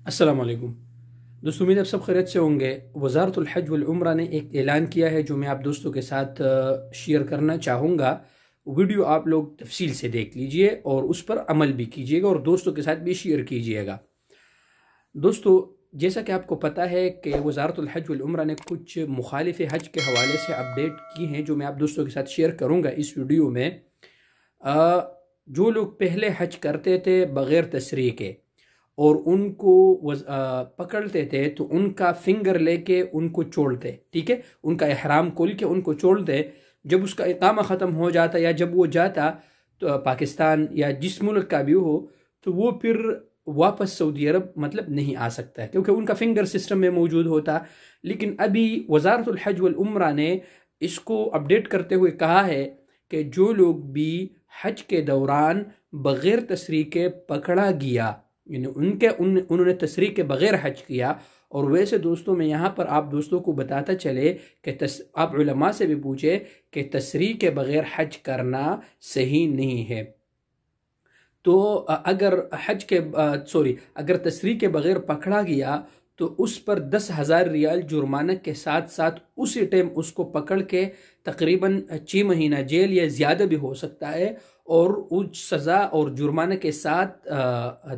अस्सलाम वालेकुम दोस्तों, उम्मीद आप सब खैरियत से होंगे। वज़ारतुल हज वल उम्रा ने एक ऐलान किया है जो मैं आप दोस्तों के साथ शेयर करना चाहूँगा। वीडियो आप लोग तफसील से देख लीजिए और उस पर अमल भी कीजिएगा और दोस्तों के साथ भी शेयर कीजिएगा। दोस्तों, जैसा कि आपको पता है कि वज़ारतुल हज वल उम्रा ने कुछ मुखालिफ हज के हवाले से अपडेट की हैं जो मैं आप दोस्तों के साथ शेयर करूँगा इस वीडियो में। जो लोग पहले हज करते थे बग़ैर तसरीह के और उनको पकड़ते थे तो उनका फिंगर लेके उनको छोड़ते, ठीक है, उनका इहराम खोल के उनको छोड़ते। जब उसका इकामा ख़त्म हो जाता या जब वो जाता तो पाकिस्तान या जिस मुल्क का भी हो, तो वो फिर वापस सऊदी अरब मतलब नहीं आ सकता है क्योंकि उनका फिंगर सिस्टम में मौजूद होता। लेकिन अभी वज़ारतुल हज वल उम्रा ने इसको अपडेट करते हुए कहा है कि जो लोग भी हज के दौरान बग़ैर तसरीह के पकड़ा गया, यानी उन्होंने तसरीह के बग़ैर हज किया। और वैसे दोस्तों, मैं यहाँ पर आप दोस्तों को बताता चले कि आप उलमा से भी पूछे कि तसरीह के बग़ैर हज करना सही नहीं है। तो अगर तसरीह के बग़ैर पकड़ा गया तो उस पर 10,000 रियाल जुर्माना के साथ साथ उसी टाइम उसको पकड़ के तकरीबन 6 महीना जेल या ज़्यादा भी हो सकता है। और उस सज़ा और जुर्माना के साथ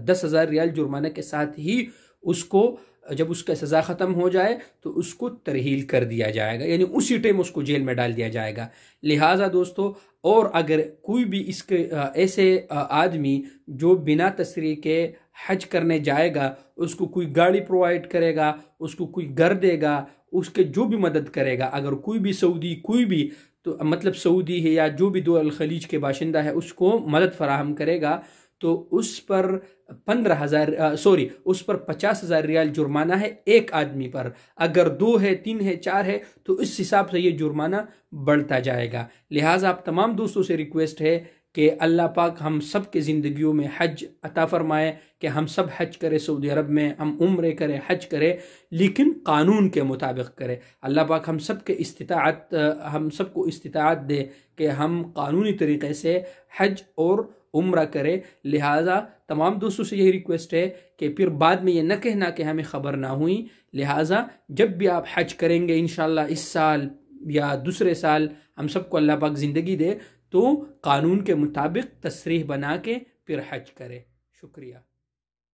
10,000 रियाल जुर्माना के साथ ही उसको, जब उसका सज़ा ख़त्म हो जाए तो उसको तरहील कर दिया जाएगा, यानी उसी टाइम उसको जेल में डाल दिया जाएगा। लिहाजा दोस्तों, और अगर कोई भी इसके ऐसे आदमी जो बिना तसरीह के हज करने जाएगा, उसको कोई गाड़ी प्रोवाइड करेगा, उसको कोई घर देगा, उसके जो भी मदद करेगा, अगर कोई भी सऊदी कोई भी तो मतलब सऊदी है या जो भी दुआ अल खलीज के बाशिंदा है उसको मदद फराहम करेगा, तो उस पर 50,000 रियाल जुर्माना है एक आदमी पर। अगर 2 है, 3 है, 4 है तो इस हिसाब से ये जुर्माना बढ़ता जाएगा। लिहाजा आप तमाम दोस्तों से रिक्वेस्ट है कि अल्लाह पाक हम सब के ज़िंदगियों में हज अता फरमाए कि हम सब हज करें, सऊदी अरब में हम उम्रे करें, हज करें, लेकिन कानून के मुताबिक करें। अल्लाह पाक हम सबको इस्तिताअत दे कि हम कानूनी तरीक़े से हज और उम्रा करे। लिहाजा तमाम दोस्तों से यही रिक्वेस्ट है कि फिर बाद में ये न कहना कि हमें ख़बर ना हुई। लिहाजा जब भी आप हज करेंगे इंशाल्लाह इस साल या दूसरे साल, हम सबको अल्लाह पाक ज़िंदगी दे, तो कानून के मुताबिक तसरीह बना के फिर हज करें। शुक्रिया।